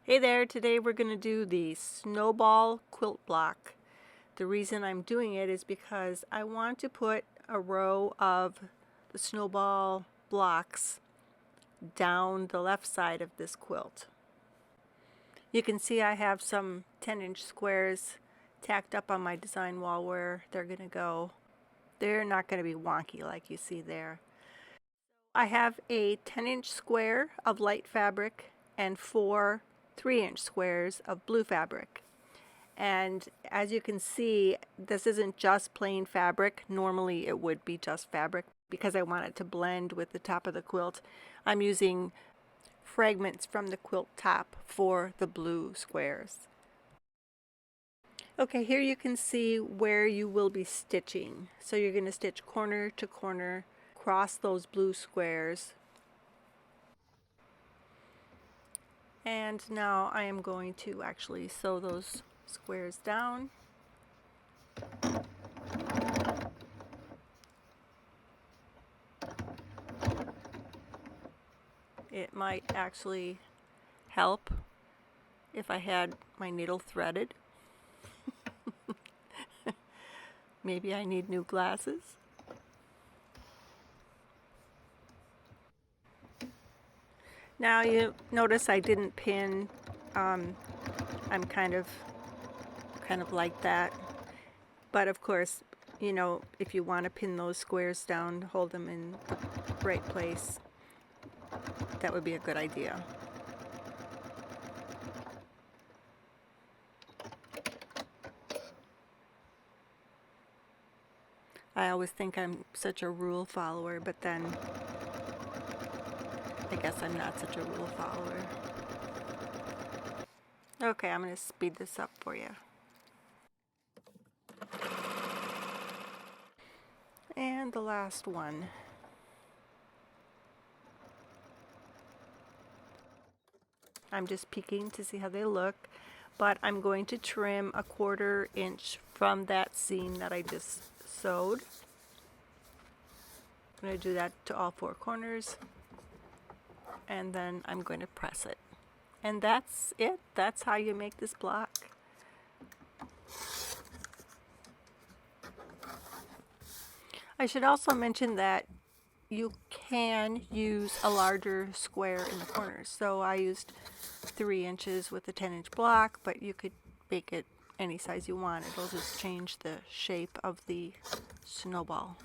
Hey there, today we're going to do the Snowball Quilt Block. The reason I'm doing it is because I want to put a row of the Snowball blocks down the left side of this quilt. You can see I have some 10-inch squares tacked up on my design wall where they're going to go. They're not going to be wonky like you see there. I have a 10-inch square of light fabric and 4 3-inch squares of blue fabric. And as you can see, this isn't just plain fabric. Normally it would be just fabric because I want it to blend with the top of the quilt. I'm using fragments from the quilt top for the blue squares. Okay, here you can see where you will be stitching. So you're going to stitch corner to corner across those blue squares. And now I am going to actually sew those squares down. It might actually help if I had my needle threaded. Maybe I need new glasses. Now you notice I didn't pin. I'm kind of like that. But of course, you know, if you want to pin those squares down, hold them in the right place, that would be a good idea. I always think I'm such a rule follower, but then I guess I'm not such a rule follower. Okay, I'm going to speed this up for you. And the last one. I'm just peeking to see how they look, but I'm going to trim a 1/4 inch from that seam that I just sewed. I'm going to do that to all 4 corners, and then I'm going to press it. And that's it. That's how you make this block. I should also mention that you can use a larger square in the corners. So I used 3 inches with a 10-inch block, but you could make it any size you want. It'll just change the shape of the snowball.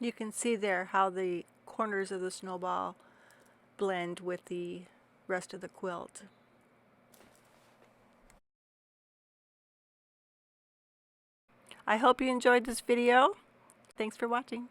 You can see there how the corners of the snowball blend with the rest of the quilt. I hope you enjoyed this video. Thanks for watching.